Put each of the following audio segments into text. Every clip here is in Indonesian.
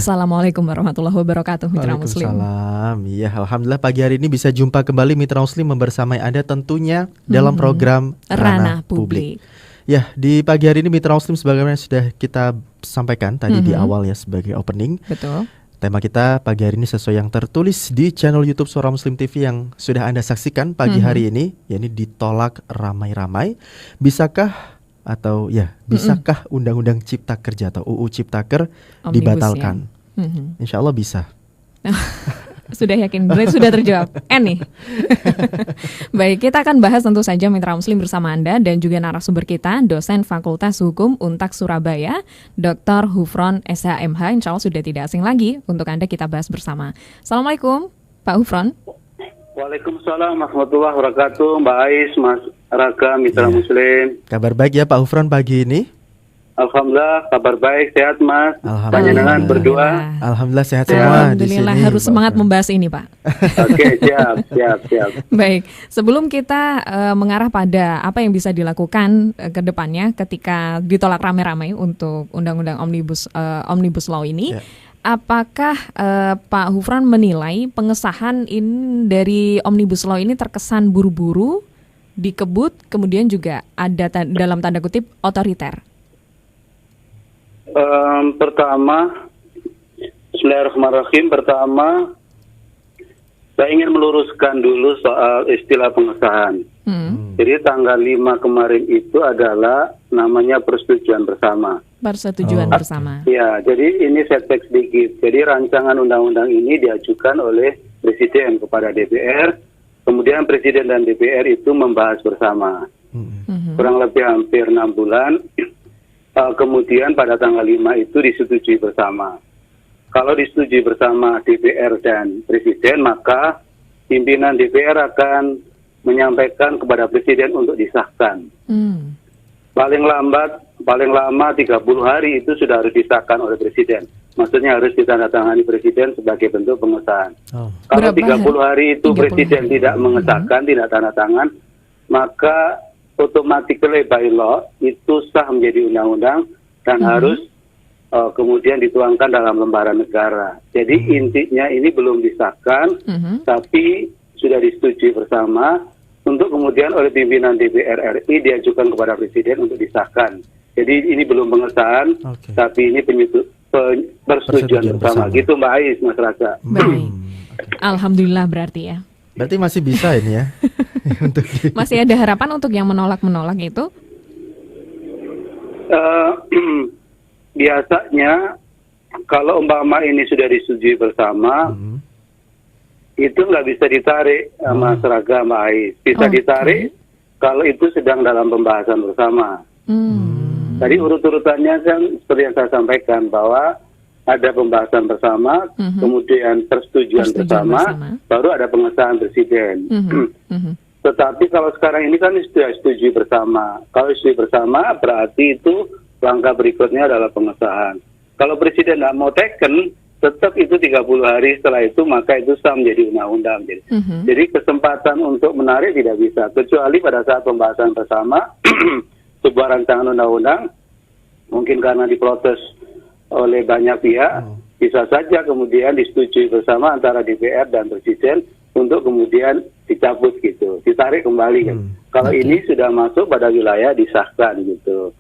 Assalamualaikum warahmatullahi wabarakatuh, Mitra Muslim. Waalaikumsalam. Iya, alhamdulillah pagi hari ini bisa jumpa kembali Mitra Muslim membersamai Anda tentunya dalam program Ranah Publik. Ya, di pagi hari ini Mitra Muslim sebagaimana sudah kita sampaikan tadi di awal ya sebagai opening. Betul. Tema kita pagi hari ini sesuai yang tertulis di channel YouTube Suara Muslim TV yang sudah Anda saksikan pagi hari ini, yakni ditolak ramai-ramai. Bisakah Undang-Undang Cipta Kerja atau UU Ciptaker Omnibus, dibatalkan? ya? Insya Allah bisa. Sudah yakin, berarti sudah terjawab. Nih. Baik, kita akan bahas tentu saja Mitra Muslim bersama Anda dan juga narasumber kita, dosen Fakultas Hukum Untak Surabaya, Dr. Hufron SHMH. Insya Allah sudah tidak asing lagi untuk Anda kita bahas bersama. Assalamualaikum, Pak Hufron. Waalaikumsalam warahmatullahi wabarakatuh, Mbak Ais, Mas Raga, Mitra Muslim. Kabar baik ya Pak Hufron pagi ini? Alhamdulillah, kabar baik, sehat Mas. Alhamdulillah. Panjenengan berdua. Alhamdulillah sehat semua di sini. Alhamdulillah, harus semangat membahas ini Pak. Oke, siap. Baik, sebelum kita mengarah pada apa yang bisa dilakukan ke depannya ketika ditolak rame-rame untuk Undang-Undang Omnibus Law ini, apakah Pak Hufron menilai pengesahan ini dari Omnibus Law ini terkesan buru-buru, dikebut, kemudian juga ada dalam tanda kutip otoriter? Pertama, bismillahirrahmanirrahim. Pertama, saya ingin meluruskan dulu soal istilah pengesahan. Jadi tanggal 5 kemarin itu adalah namanya persetujuan bersama. Persetujuan bersama. Ya, jadi ini setback sedikit. Jadi rancangan undang-undang ini diajukan oleh Presiden kepada DPR, kemudian Presiden dan DPR itu membahas bersama. Kurang lebih hampir 6 bulan. Kemudian pada tanggal 5 itu disetujui bersama. Kalau disetujui bersama DPR dan Presiden, maka pimpinan DPR akan menyampaikan kepada Presiden untuk disahkan. Paling lama 30 hari itu sudah harus disahkan oleh Presiden. Maksudnya harus ditandatangani Presiden sebagai bentuk pengesahan. Kalau 30 hari itu Presiden tidak mengesahkan, tidak tanda tangan, maka automatically by law itu sah menjadi undang-undang dan harus kemudian dituangkan dalam lembaran negara. Jadi intinya ini belum disahkan, tapi sudah disetujui bersama untuk kemudian oleh pimpinan DPR RI diajukan kepada Presiden untuk disahkan. Jadi ini belum pengesahan, tapi ini persetujuan bersama. Gitu Mbak Ais, Mas Raga. Baik. Alhamdulillah berarti ya. Berarti masih bisa ini ya. Masih ada harapan untuk yang menolak itu? Biasanya kalau umpama ini sudah disetujui bersama, itu nggak bisa ditarik Mas Raga, Mbak Ais. Bisa ditarik kalau itu sedang dalam pembahasan bersama. Tadi urut-urutannya kan seperti yang saya sampaikan bahwa ada pembahasan bersama, kemudian persetujuan bersama, baru ada pengesahan Presiden. Tetapi kalau sekarang ini kan sudah setuju bersama. Kalau setuju bersama berarti itu langkah berikutnya adalah pengesahan. Kalau Presiden tidak mau teken, tetap itu 30 hari setelah itu, maka itu sah menjadi undang-undang. Jadi kesempatan untuk menarik tidak bisa, kecuali pada saat pembahasan bersama sebuah rancangan undang-undang, mungkin karena diprotes oleh banyak pihak, bisa saja kemudian disetujui bersama antara DPR dan Presiden untuk kemudian dicabut gitu, ditarik kembali kan. Kalau ini sudah masuk pada wilayah disahkan gitu.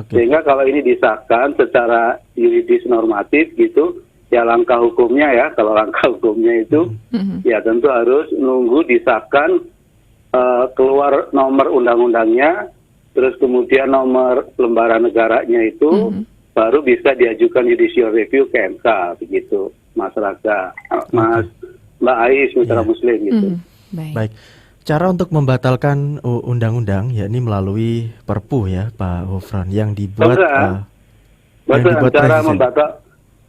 Sehingga kalau ini disahkan secara yuridis normatif gitu, ya langkah hukumnya ya, kalau langkah hukumnya itu ya tentu harus nunggu disahkan, keluar nomor undang-undangnya, terus kemudian nomor lembaran negaranya itu baru bisa diajukan judicial review ke MK begitu, Mas Raga, Mbak Ais, Mitra Muslim gitu. Baik. Cara untuk membatalkan undang-undang yakni melalui Perpu ya Pak Hufron yang dibuat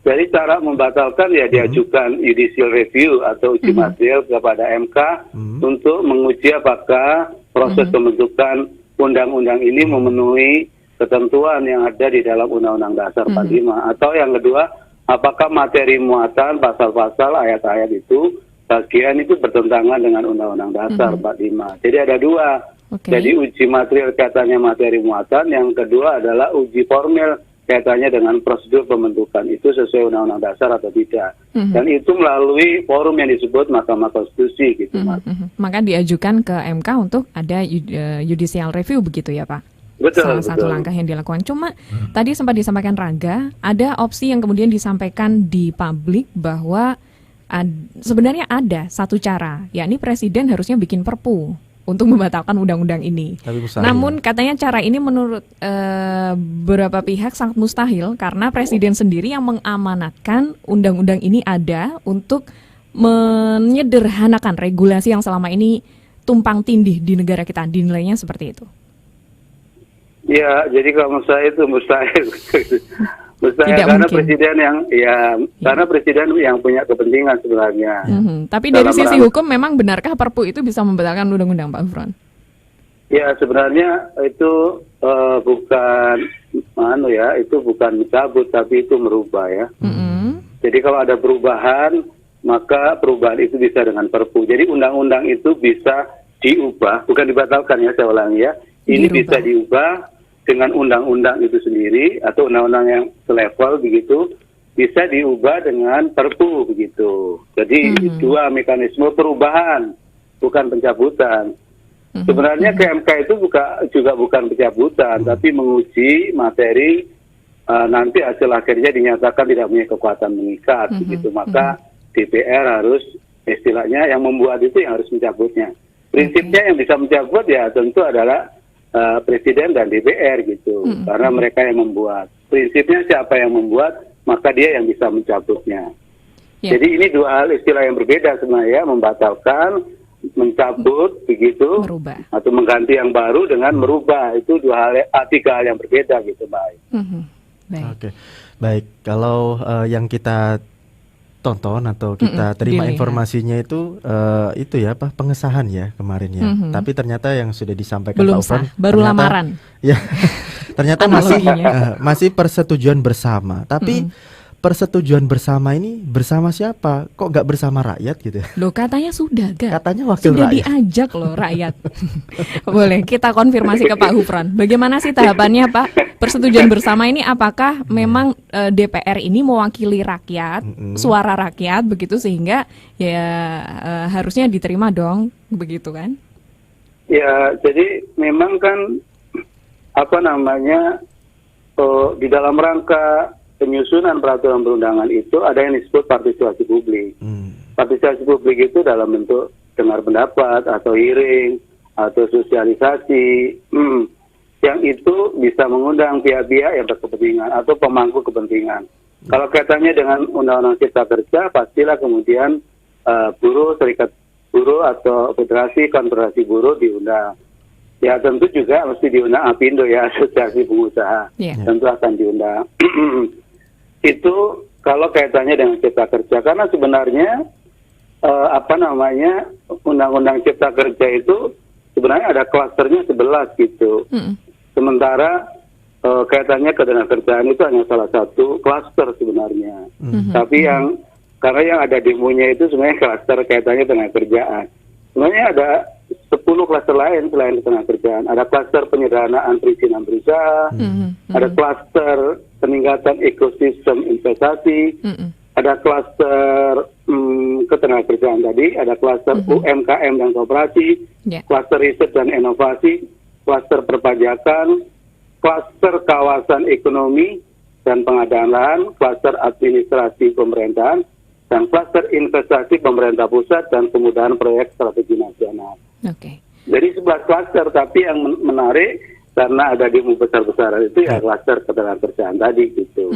Jadi cara membatalkan ya diajukan judicial review atau uji material kepada MK untuk menguji apakah proses pembentukan undang-undang ini memenuhi ketentuan yang ada di dalam Undang-Undang Dasar 45. Atau yang kedua, apakah materi muatan pasal-pasal ayat-ayat itu bagian itu bertentangan dengan Undang-Undang Dasar 45. Jadi ada dua. Jadi uji material katanya materi muatan, yang kedua adalah uji formil kaitannya dengan prosedur pembentukan itu sesuai Undang-Undang Dasar atau tidak. Dan itu melalui forum yang disebut Mahkamah Konstitusi gitu, Mas. Maka diajukan ke MK untuk ada judicial review begitu ya, Pak? Betul, Salah satu langkah yang dilakukan. Cuma tadi sempat disampaikan Raga, ada opsi yang kemudian disampaikan di publik bahwa sebenarnya ada satu cara, yakni Presiden harusnya bikin perpu untuk membatalkan undang-undang ini. Namun katanya cara ini menurut beberapa pihak sangat mustahil karena Presiden sendiri yang mengamanatkan undang-undang ini ada untuk menyederhanakan regulasi yang selama ini tumpang tindih di negara kita. Dinilainya seperti itu. Ya, jadi kalau menurut saya itu mustahil. Mustahil Tidak karena mungkin. Presiden karena Presiden yang punya kepentingan sebenarnya. Tapi dari sisi hukum memang benarkah Perpu itu bisa membatalkan undang-undang, Pak Gufron? Ya, sebenarnya itu bukan mencabut tapi itu merubah ya. Jadi kalau ada perubahan, maka perubahan itu bisa dengan Perpu. Jadi undang-undang itu bisa diubah, bukan dibatalkan ya, saya ulangi ya. Ini bisa diubah dengan undang-undang itu sendiri atau undang-undang yang selevel begitu, bisa diubah dengan Perpu begitu. Jadi dua mekanisme perubahan, bukan pencabutan. Sebenarnya ke MK itu juga bukan pencabutan, tapi menguji materi nanti hasil akhirnya dinyatakan tidak punya kekuatan mengikat begitu. Maka DPR harus istilahnya yang membuat itu yang harus mencabutnya. Prinsipnya yang bisa mencabut ya tentu adalah Presiden dan DPR gitu, karena mereka yang membuat. Prinsipnya siapa yang membuat, maka dia yang bisa mencabutnya. Jadi ini dua hal istilah yang berbeda sebenarnya, membatalkan, mencabut begitu, merubah. Atau mengganti yang baru dengan merubah, itu tiga hal yang berbeda gitu, baik. Oke, baik. Kalau yang kita tonton atau kita terima informasinya itu ya Pak, pengesahan ya kemarin ya. Tapi ternyata yang sudah disampaikan belum Pak Ufron baru lamaran. Ya. Ternyata masih persetujuan bersama. Tapi persetujuan bersama ini bersama siapa? Kok nggak bersama rakyat gitu? Loh, katanya sudah, Katanya wakil sudah rakyat. diajak loh rakyat. Boleh kita konfirmasi ke Pak Gufron. Bagaimana sih tahapannya, Pak? Persetujuan bersama ini apakah memang DPR ini mewakili rakyat, suara rakyat begitu sehingga harusnya diterima dong, begitu kan? Ya, jadi memang kan di dalam rangka penyusunan peraturan perundangan itu ada yang disebut partisipasi publik. Partisipasi publik itu dalam bentuk dengar pendapat atau hearing atau sosialisasi, yang itu bisa mengundang pihak-pihak yang berkepentingan atau pemangku kepentingan. Kalau kaitannya dengan Undang-Undang Cipta Kerja, pastilah kemudian buruh, serikat buruh atau federasi konfederasi buruh diundang. Ya tentu juga mesti diundang APindo ya, asosiasi pengusaha, tentu akan diundang. Itu kalau kaitannya dengan Cipta Kerja, karena sebenarnya Undang-Undang Cipta Kerja itu sebenarnya ada klasternya 11 gitu. Sementara kaitannya ketenagakerjaan itu hanya salah satu klaster sebenarnya. Tapi karena yang ada demonya itu sebenarnya klaster kaitannya ketenagakerjaan. Sebenarnya ada 10 klaster lain selain ketenagakerjaan. Ada klaster penyederhanaan perizinan berusaha, ada klaster peningkatan ekosistem investasi, ada klaster ketenagakerjaan tadi, ada klaster UMKM dan koperasi, klaster riset dan inovasi, klaster perpajakan, klaster kawasan ekonomi dan pengadaan lahan, klaster administrasi pemerintahan, dan klaster investasi pemerintah pusat dan kemudahan proyek strategi nasional. Jadi 11 klaster, tapi yang menarik karena ada demo besar-besaran itu ya klaster ketenagakerjaan tadi gitu.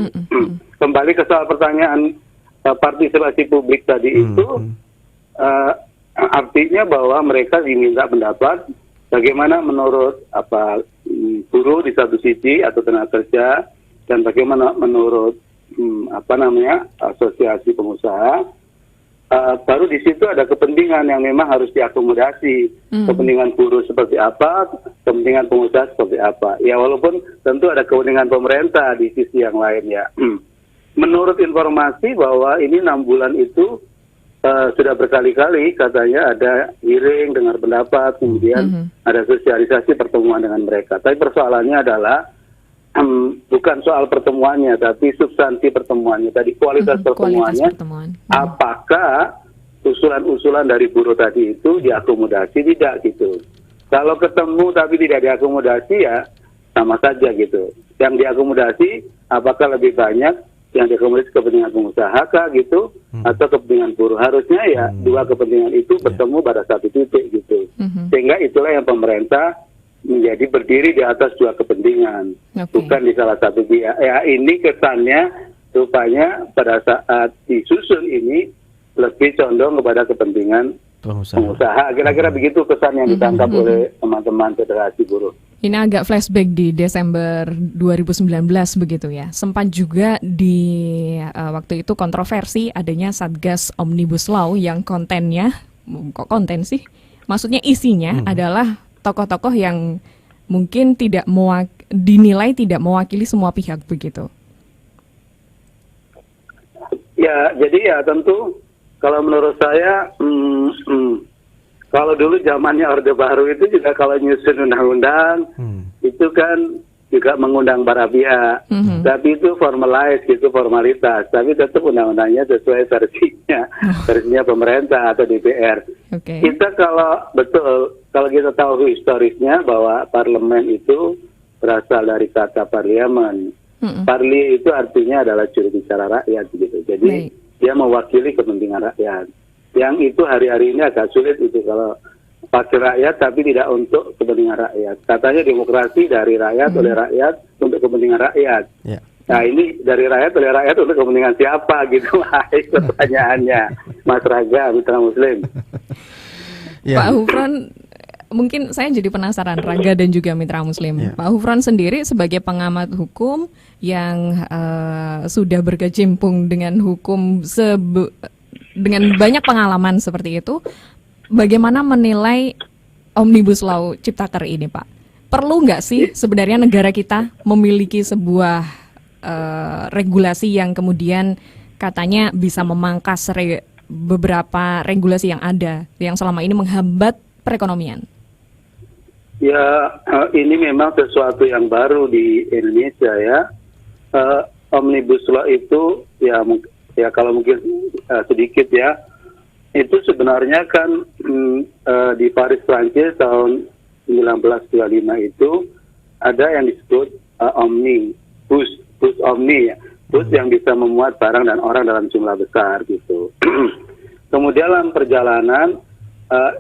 Kembali ke soal pertanyaan partisipasi publik tadi itu, artinya bahwa mereka diminta pendapat bagaimana menurut buruh di satu sisi atau tenaga kerja, dan bagaimana menurut asosiasi pengusaha. Baru di situ ada kepentingan yang memang harus diakomodasi. Kepentingan buruh seperti apa, kepentingan pengusaha seperti apa. Ya walaupun tentu ada kepentingan pemerintah di sisi yang lain ya. Menurut informasi bahwa ini 6 bulan itu sudah berkali-kali katanya ada hearing, dengar pendapat, kemudian ada sosialisasi pertemuan dengan mereka. Tapi persoalannya adalah bukan soal pertemuannya, tapi substansi pertemuannya tadi, kualitas pertemuannya. Apakah usulan-usulan dari buruh tadi itu diakomodasi tidak gitu? Kalau ketemu tapi tidak diakomodasi ya sama saja gitu. Yang diakomodasi apakah lebih banyak yang diakomodasi kepentingan pengusaha kah gitu, atau kepentingan buruh? Harusnya ya dua kepentingan itu bertemu pada satu titik gitu. Sehingga itulah yang pemerintah menjadi berdiri di atas dua kepentingan, bukan di salah satu pihak. Ya ini kesannya rupanya pada saat disusun ini lebih condong kepada kepentingan pengusaha. Kira-kira begitu kesan yang ditangkap oleh teman-teman Federasi Buruh. Ini agak flashback di Desember 2019 begitu ya. Sempat juga di waktu itu kontroversi adanya Satgas Omnibus Law yang kontennya, kok konten sih? Maksudnya isinya adalah tokoh-tokoh yang mungkin dinilai tidak mewakili semua pihak begitu. Ya, jadi ya tentu kalau menurut saya, kalau dulu zamannya Orde Baru itu juga kalau nyusun undang-undang, itu kan juga mengundang para pihak. Tapi itu formalize gitu, formalitas. Tapi tetap undang-undangnya sesuai versinya pemerintah atau DPR. Kita kalau kita tahu historisnya bahwa parlemen itu berasal dari kata parliamen. Parli itu artinya adalah juru bicara rakyat gitu. Jadi dia mewakili kepentingan rakyat. Yang itu hari-hari ini agak sulit itu kalau wakil rakyat tapi tidak untuk kepentingan rakyat. Katanya demokrasi dari rakyat oleh rakyat untuk kepentingan rakyat. Nah ini dari rakyat oleh rakyat untuk kepentingan siapa gitu lah pertanyaannya. Mas Raga, Mitra Muslim. Pak Hufron, mungkin saya jadi penasaran, Raga dan juga Mitra Muslim. Pak Hufron sendiri sebagai pengamat hukum yang sudah berkecimpung dengan hukum dengan banyak pengalaman seperti itu, bagaimana menilai Omnibus Law Ciptaker ini, Pak? Perlu nggak sih sebenarnya negara kita memiliki sebuah regulasi yang kemudian katanya bisa memangkas beberapa regulasi yang ada, yang selama ini menghambat perekonomian? Ya, ini memang sesuatu yang baru di Indonesia ya. Omnibus Law itu ya kalau mungkin sedikit ya, itu sebenarnya kan di Paris, Prancis tahun 1925 itu ada yang disebut bus omni ya, bus yang bisa memuat barang dan orang dalam jumlah besar gitu. Kemudian dalam perjalanan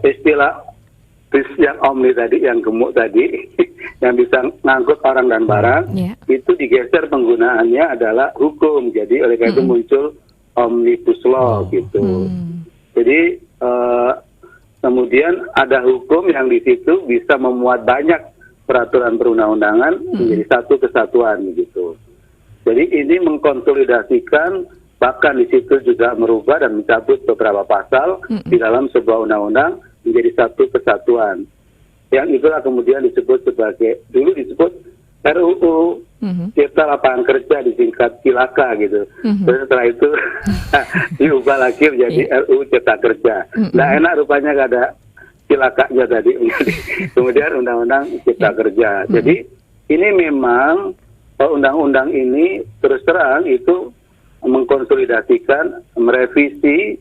istilah bus yang omni tadi, yang gemuk tadi, yang bisa ngangkut orang dan barang, itu digeser penggunaannya adalah hukum. Jadi oleh karena itu muncul Omnibus Law gitu. Jadi kemudian ada hukum yang di situ bisa memuat banyak peraturan perundang-undangan menjadi satu kesatuan gitu. Jadi ini mengkonsolidasikan, bahkan di situ juga merubah dan mencabut beberapa pasal di dalam sebuah undang-undang menjadi satu kesatuan. Yang itulah kemudian disebut sebagai, dulu disebut RUU Cipta Lapangan Kerja, disingkat Cilaka gitu. Terus setelah itu diubah lagi menjadi RUU Cipta Kerja. Nah enak rupanya gak ada cilakanya tadi. Kemudian Undang-Undang Cipta Kerja. Jadi ini memang undang-undang ini terus terang itu mengkonsolidasikan, merevisi,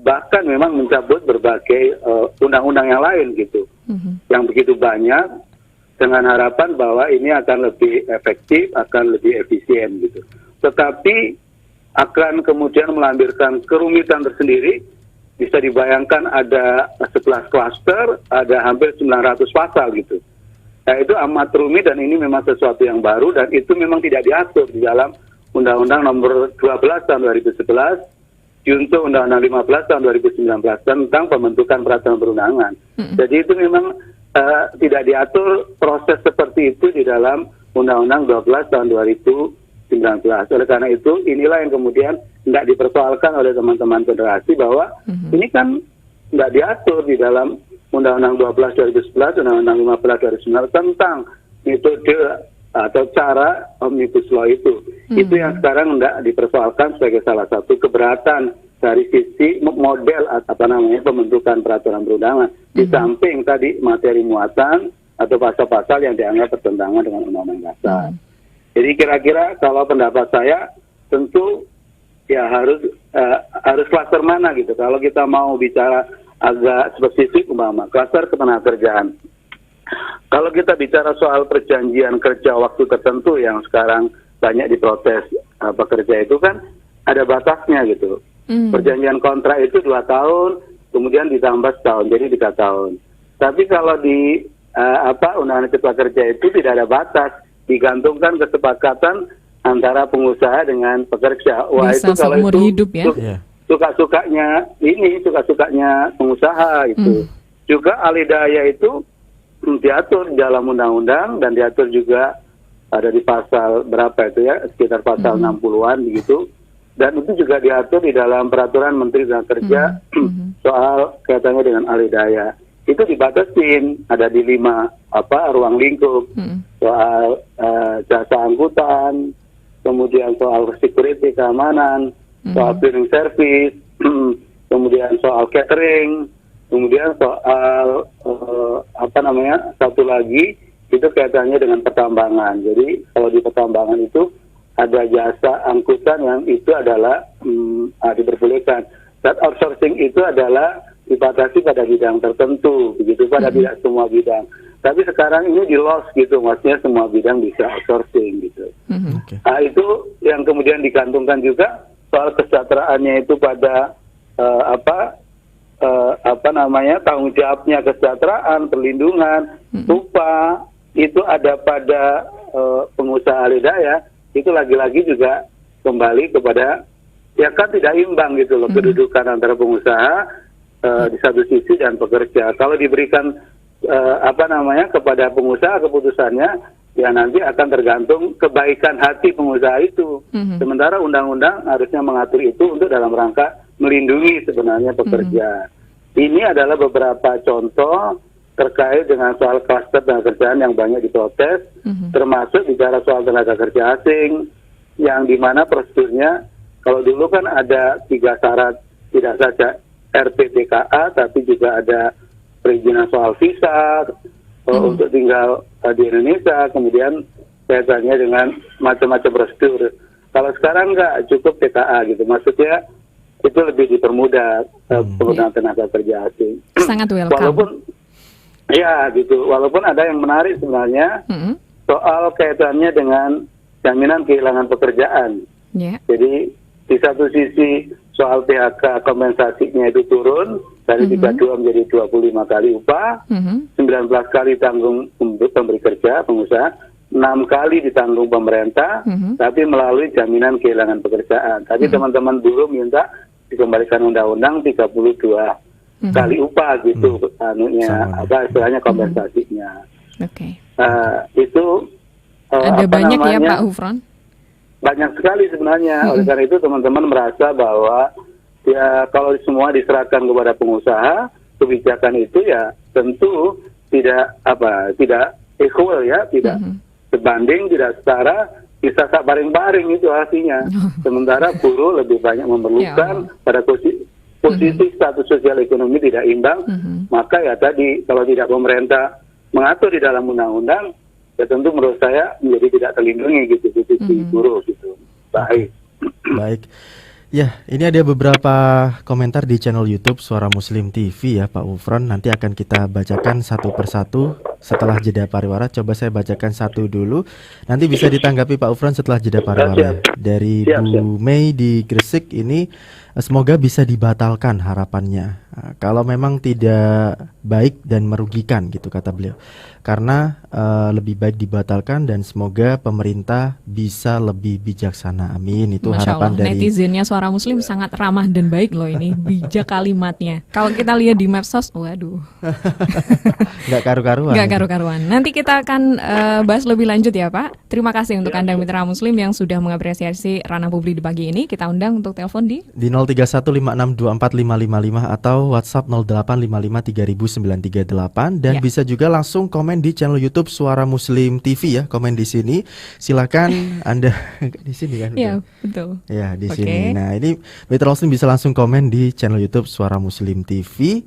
bahkan memang mencabut berbagai undang-undang yang lain gitu, yang begitu banyak, dengan harapan bahwa ini akan lebih efektif, akan lebih efisien gitu. Tetapi akan kemudian melahirkan kerumitan tersendiri. Bisa dibayangkan ada 11 klaster, ada hampir 900 pasal gitu. Nah itu amat rumit dan ini memang sesuatu yang baru dan itu memang tidak diatur di dalam Undang-Undang Nomor 12 Tahun 2011, junto Undang-Undang 15 Tahun 2019 tentang pembentukan peraturan perundangan. Jadi itu memang tidak diatur proses seperti itu di dalam Undang-Undang 12 Tahun 2019. Oleh karena itu, inilah yang kemudian tidak dipersoalkan oleh teman-teman federasi bahwa ini kan tidak diatur di dalam Undang-Undang 12 2011, Undang-Undang 15 2019 tentang metode atau cara Omnibus Law itu. Itu yang sekarang tidak dipersoalkan sebagai salah satu keberatan dari sisi model pembentukan peraturan perundangan. Di samping tadi materi muatan atau pasal-pasal yang dianggap bertentangan dengan Undang-Undang Dasar. Jadi kira-kira kalau pendapat saya tentu ya harus klaster mana gitu. Kalau kita mau bicara agak spesifik umpama klaster ketenagakerjaan. Kalau kita bicara soal perjanjian kerja waktu tertentu yang sekarang banyak diprotes pekerja itu kan ada batasnya gitu. Perjanjian kontrak itu 2 tahun, kemudian ditambah setahun, jadi 3 tahun. Tapi kalau di Undang-Undang Cipta Kerja itu tidak ada batas, digantungkan kesepakatan antara pengusaha dengan pekerja. Wah, bisa itu kalau seumur itu hidup ya. Suka-sukanya pengusaha itu. Juga alih-daya itu diatur di dalam undang-undang dan diatur juga ada di pasal berapa itu ya, sekitar pasal 60-an begitu. Dan itu juga diatur di dalam peraturan Menteri Tenaga Kerja soal kaitannya dengan alih-daya. Itu dibatasin, ada di 5 ruang lingkup. Soal jasa angkutan, kemudian soal security, keamanan, soal cleaning service, kemudian soal catering, kemudian soal satu lagi itu kaitannya dengan pertambangan. Jadi kalau di pertambangan itu ada jasa angkutan yang itu adalah diperbolehkan. Dan outsourcing itu adalah dibatasi pada bidang tertentu, begitu pada tidak semua bidang. Tapi sekarang ini di-loss gitu, maksudnya semua bidang bisa outsourcing gitu. Itu yang kemudian digantungkan juga soal kesejahteraannya itu pada tanggung jawabnya kesejahteraan, perlindungan, upah itu ada pada pengusaha alih-daya. Itu lagi-lagi juga kembali kepada ya kan tidak imbang gitu loh kedudukan antara pengusaha di satu sisi dan pekerja. Kalau diberikan kepada pengusaha keputusannya ya nanti akan tergantung kebaikan hati pengusaha itu. Sementara undang-undang harusnya mengatur itu untuk dalam rangka melindungi sebenarnya pekerja. Ini adalah beberapa contoh terkait dengan soal klaster tenaga kerjaan yang banyak diprotes, termasuk bicara soal tenaga kerja asing, yang dimana prosedurnya, kalau dulu kan ada 3 syarat, tidak saja RPTKA, tapi juga ada perizinan soal visa, untuk tinggal di Indonesia, kemudian kaitannya dengan macam-macam prosedur. Kalau sekarang nggak cukup TKA gitu, maksudnya itu lebih dipermudah penggunaan tenaga kerja asing. Sangat welcome. Walaupun ada yang menarik sebenarnya soal kaitannya dengan jaminan kehilangan pekerjaan. Jadi di satu sisi soal PHK kompensasinya itu turun dari 32 menjadi 25 kali upah, 19 kali tanggung pemberi kerja, pengusaha, 6 kali ditanggung pemerintah, tapi melalui jaminan kehilangan pekerjaan. Tapi teman-teman buruh minta dikembalikan undang-undang 32 kali upah gitu, istilahnya kompensasinya. Itu ada banyak ya Pak Hufron? Banyak sekali sebenarnya. Oleh karena itu teman-teman merasa bahwa ya kalau semua diserahkan kepada pengusaha, kebijakan itu ya tentu tidak equal ya, tidak sebanding, tidak setara, bisa baring-baring itu artinya. Sementara buruh lebih banyak memerlukan pada posisi status sosial ekonomi tidak imbang, maka ya tadi kalau tidak pemerintah mengatur di dalam undang-undang, ya tentu menurut saya menjadi tidak terlindungi gitu posisi buruh gitu. Baik. Ya, ini ada beberapa komentar di channel YouTube Suara Muslim TV ya Pak Hufron. Nanti akan kita bacakan satu persatu setelah jeda pariwara. Coba saya bacakan satu dulu. Nanti bisa ditanggapi Pak Hufron setelah jeda pariwara. Dari Bu Mei di Gresik ini, semoga bisa dibatalkan harapannya. Kalau memang tidak baik dan merugikan gitu kata beliau. Karena lebih baik dibatalkan dan semoga pemerintah bisa lebih bijaksana. Amin. Itu Masya harapan Allah, dari netizennya Suara Muslim sangat ramah dan baik loh ini. Bijak kalimatnya. Kalau kita lihat di medsos, waduh. Nggak karu-karuan. Nggak karu-karuan. Nanti kita akan bahas lebih lanjut ya Pak. Terima kasih untuk Anda mitra Muslim yang sudah mengapresiasi ranah publik di pagi ini. Kita undang untuk telepon di 0315624555 atau WhatsApp 0855300938 dan bisa juga langsung komen di channel YouTube Suara Muslim TV ya, komen di sini. Silakan Anda di sini kan? Iya, betul. Ya, di sini. Nah, ini mitra Muslim bisa langsung komen di channel YouTube Suara Muslim TV.